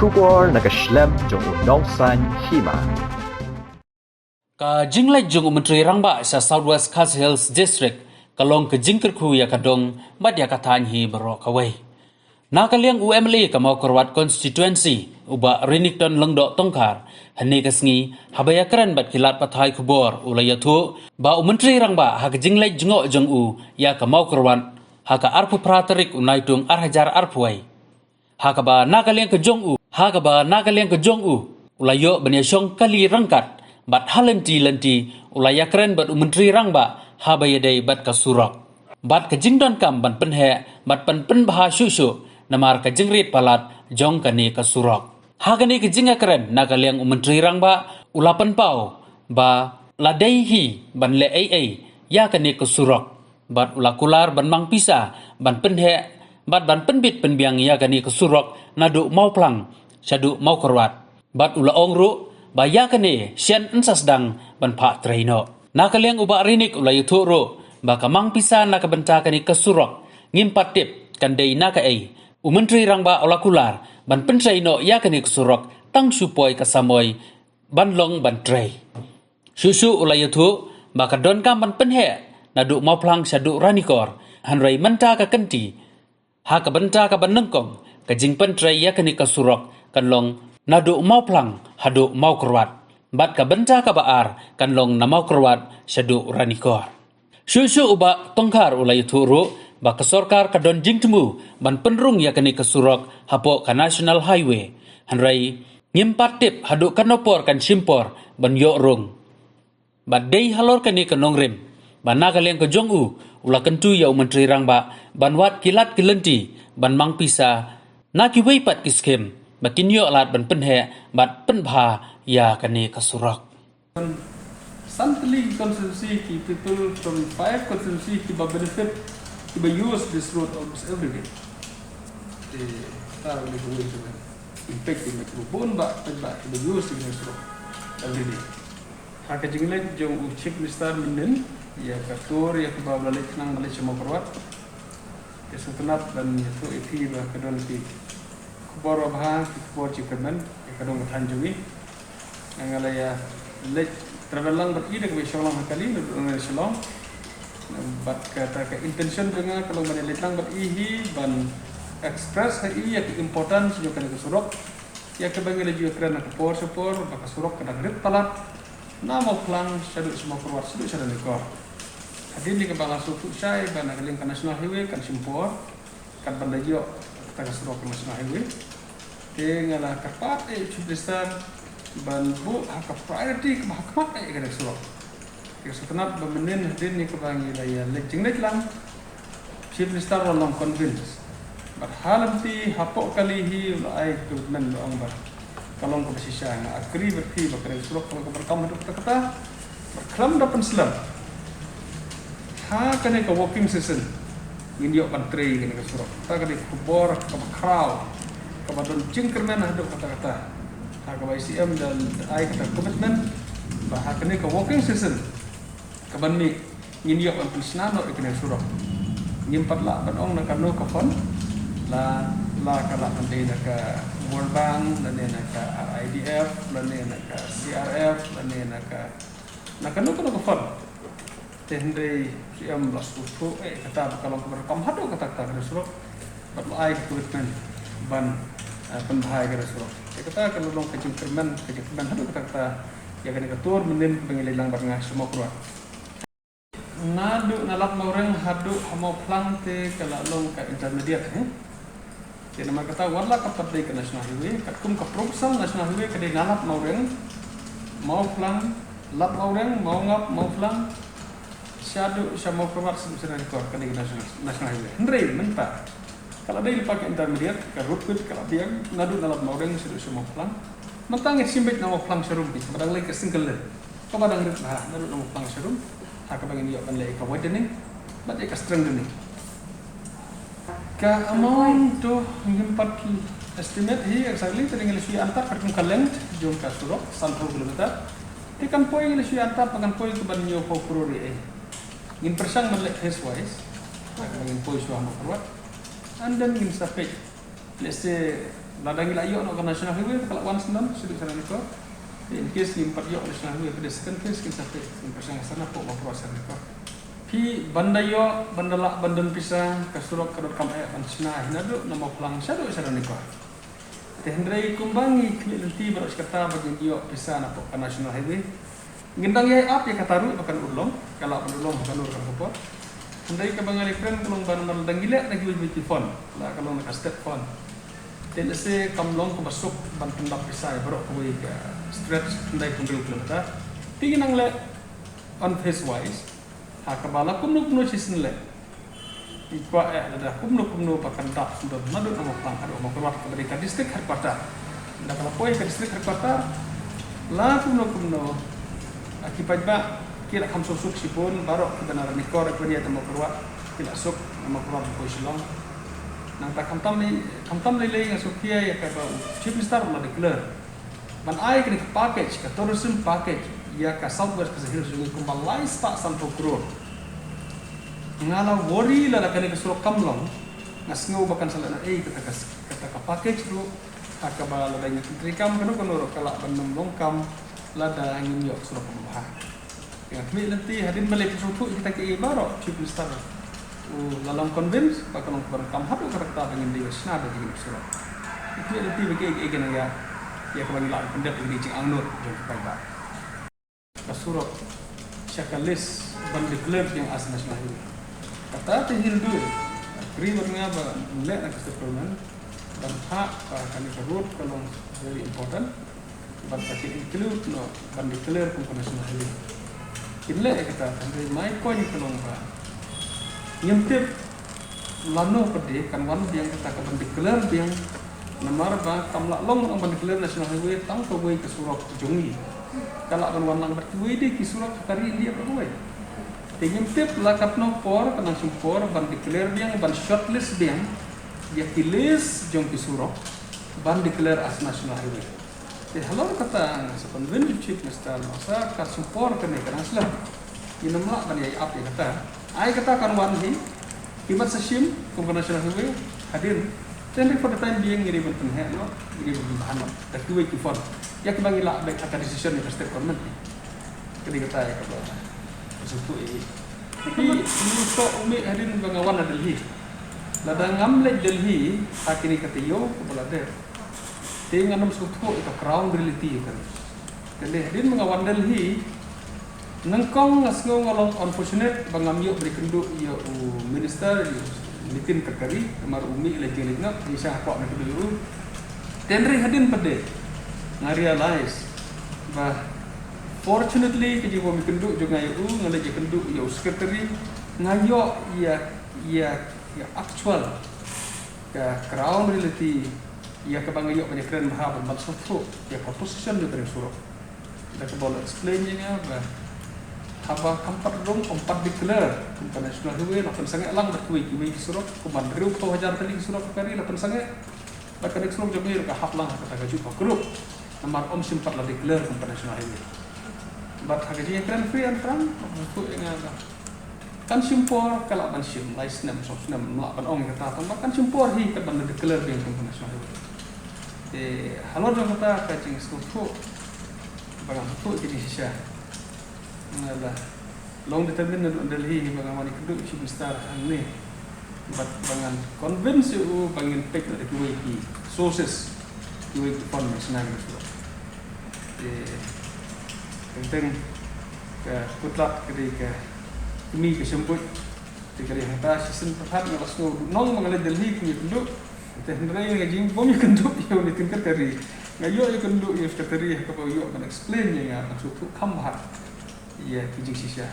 Kubor nakaslem jong Nongsan Hima. Ka jinglai jung Menteri Rangba sa Southwest Khas Hills District kalong ke jingkerku ya kadong madya kathan hi baro kawai. Nakaliang UMLA ka mau korwat constituency uba Rinikton Lengdok Tongkar hani kasngi habaya keren bat kilat pathai kubor ulayatu ba Menteri Rangba ha ke jinglai jungo jong u ya ka mau korwat ha ka arpu praterik unaitung arhajar arpuai. Ha ka ba nakaliang ke jong u ulayo banyasong kali rangkat bat halenti ulaya keren bat Menteri Rangba habayadai bat kasurok bat kajingdon kam ban penhe bat pen baha susu namar kajingrit palat jong kani kasurok hagani kajinga keren nakaliang Menteri Rangba ulapan pau ba ladai hi ban le ai ya kani kasurok bat ulakular ban mang pisa ban penhe bat ban penbit penbiang ya kani kasurok nadu mau plang syadu mau korwat bat ula ongru baya kene sian ensas dang ban pha traino nakaliang uba rinik ulai thuro ba kamang pisa nakabenta kani kasurok ngimpat tip kandai naka ai Menteri Rangba olakular ban pentraino ya kani kasurok tang supoi kasamoy ban long ban tray susu ulai thu ba kadon kam ban penhe nadu mau plang syadu ranikor hanrai menta ka kenti ha ka benta ka ban nengkong kajing pentray ya kani kasurok kanlong nadu mau plang hadu mau kerwat bat ka benta ka baar kanlong na mau kerwat syadu ranikor susu uba tongkar ulai thuru ba kasorkar kadon jingtemu ban penrung ya kani kasurok hapo ka national highway hanrai ngimpat tip hadu kanopor kan simpor ban yo rung bat dei halor kani kanongrim ban nakaliang ka jong u ula kentu ya Menteri Rangba ban wat kilat kilenti ban mang pisa nakiwei pat kiskem bakin yo alat ban penhe bat penbha ya kani kasurok. Santli constituency ki people from 5 constituency ki benefit ki use this road almost every day. The tar le go to impact the microphone ba ki use this road every day. Haka jingle jong chief minister minen ya katur ya ke bawah lek nang Malaysia mau perwat. Ya setenap dan itu iki ba kadon ki kubor bah kubor cikemen kadang tanjui ngalaya lek travelang beride ke Shalom kali dengan Shalom bat kata ke intention dengan kalau mana letang berihi ban express hai ya ke important juga ke surok ya ke bangi juga kerana ke por baka surok kena grip palat nama pelang sadut semua keluar sadut sadut nekor hadir di ke bangga suku sai ban keling ke national highway kan simpor kan bandajo kita ke surok ke national highway ngala kapat besar ban bu hak priority ke mahkamat ke surok ke setenap bemenin hadir ni ke bangi daya lejing lang chief minister long convince berhalam ti hapok kalihi ulai ke men doang bar kalong ke besisya na akri berti bakare surok kalau ke berkam hidup kata berklam dapat selam ha kene ke walking session ngindiok bantrei kene ke surok ta kene kubor ke crowd kabadon jingkermen hadap kata-kata haka ICM dan ai kata komitmen bah kene ke walking session kabanmi nginiok an pisnano ikene surok nyimpat la ban ong nakano ka fon la kala nanti naka World Bank dan naka IDF dan naka CRF dan nakano ka fon tendre siam laskutu kata kalau kerekam hadu kata-kata kene surok bat ai komitmen ban penbahaya kira surok. Kita kalau long kejingkerman hadu kata ya kena ketur menim pengililang barang semua keluar. Nadu nalap maureng hadu hamo plang te kalau long ke intermediate Jadi nama kata wala kapat ke national highway katkum ke proposal national highway ke nalap maureng mau plang lap maureng mau ngap mau plang syadu syamo keluar sebesar rekor ke national highway. Hendrei mentah. Kalau dia dipakai intermediate, ke root kalau dia nadu dalam maureng sudah semua pelang, mentangit simbit nama pelang serum di, padang lagi ke single lane, kau padang rit lah nadu nama pelang serum, hak bagi dia akan lagi ke wide ni, bat ke strength ni. Ke amount tu empat estimate hi exactly teringat lesui antar perkum kaleng jom ke surok 100 kilometer, ikan poin lesui antar pengan poin ke banyo pokuri ingin persang melek his wise, ingin poin suah mau keluar. Anda ingin sampai let's say ladang gila yok nak ke national highway kalau one senam sudut sana ni ko in case ni empat yok national highway pada second case kita sampai pasang sana pok mau proses ni ko pi banda yok banda lak bandan pisang kasurok kadot kam ban sna hinadu nama pulang sadu sana ni ko Hendrai kumbangi kini nanti baru sekata bagi yok pisang nak ke national highway gendang ya up ya kataru bukan ulong kalau ulong bukan urang apa Hendai ke bangali kren kulong ban ladang gila lagi biji phone lah kalau nak step phone dan ese kamlong ke masuk ban pendap pisai baru ke ke stretch ndai pun kilometer tinggi nang le on face wise ha kabala kumnu season le ikwa ada kumnu pakan dap sudah madu nama pang ada mau keluar ke mereka distrik headquarter ndak kalau poin ke distrik headquarter la kumnu akibat ba kira kam susuk sipun baru kebenaran nikor punya temu keluar tidak suk nama keluar ke Silong nang tak kamtam lele yang sukia ya kata chief minister lah declare ban ai kena package ka tourism package ya ka southwest ka hills ni kumbalai sta santo crore ngala worry la kena kesuro kamlong ngasngo bakan salana kata ka package tu akaba la danya trikam kono kala bandung longkam lada angin yok suro pembah ya kami nanti hadin balik suatu kita ke ibaro chief minister dalam convince bakal berkam hadu kata dengan dia senada dengan surat itu nanti bagi igen ya kembali lagi pendat ini cing angnur yang kita kasurat checklist ban declare yang asal nasional ini kata tehil dulu krimernya ba mulai nak sepenuhnya dan hak kami sebut kalau very important ban pakai include no ban declare komponen nasional ini kini kata dari my point kalau nyempit lano pede kan wan biang kita ke bandikler biang namar ba kamla long ang bandikler national highway tang ko way ke surok jungi kala kan wan lang berkuwi di ki surok kari india berkuwi te nyempit lakat no por kanang simpor bandikler biang ban shortlist biang ya kilis jong ki surok bandikler as national highway te halor kata sepen chief minister masa ka simpor kene kanang slah inamla ban ya ap ya kata ai kata kan wan hi kibat sasim komponen nasional highway hadir dan for the time being ngiri ben penhe no ngiri ben bahan no da kuwe ki for ya ki bangi la baik akan decision ni state government kedi kata ya kalau suatu tapi muso umi hadir bangawan Delhi lada ngamle Delhi hakini katiyo kepala der tingan suatu itu crown reality kan dan hadir bangawan Delhi nangkong ngasngong ngolong unfortunate bangam yo berkendu yo minister Nitin Gadkari mar umi lejeng nak bisa apa nak dulu tenri hadin pede realize bah fortunately keji bo mikendu juga yo ngaleje kendu yo secretary ngayo ya actual ka crown reality ya ka bangayo banyak keren mahab maksudku ya position yo terus suruh kita boleh explain nya bah haba kampat dong empat declare komponen nasional highway lapan sangat lang berkuwi kuwi surok kuman riu ko hajar tali surok kari lapan sangat bakal surok jomir ka haplang kata gaju ka grup nomor simpat la declare komponen nasional highway bat hagaji yang keren free and frank itu yang ada kan simpor kalau ban sim license nem sosnem melakukan ong kata kan simpor hi ka ban declare dengan komponen nasional highway halor kata kacing suatu bagang tu jadi sisa ngalah long determine Delhi ni bagaimana kedua chief minister ni bat bangan convince u bangin pek dari kuwi sources kuwi fund nasional itu penting ke kutlak ke mi ke semput dikari hata season perhat ngalas no nong mengalir Delhi punya penduk teh ndrai ngajing bom kenduk yo ni tingkat dari ngayo yo kenduk yo sekretari ka yo kan explain nya maksud kam hat iya kijing sisa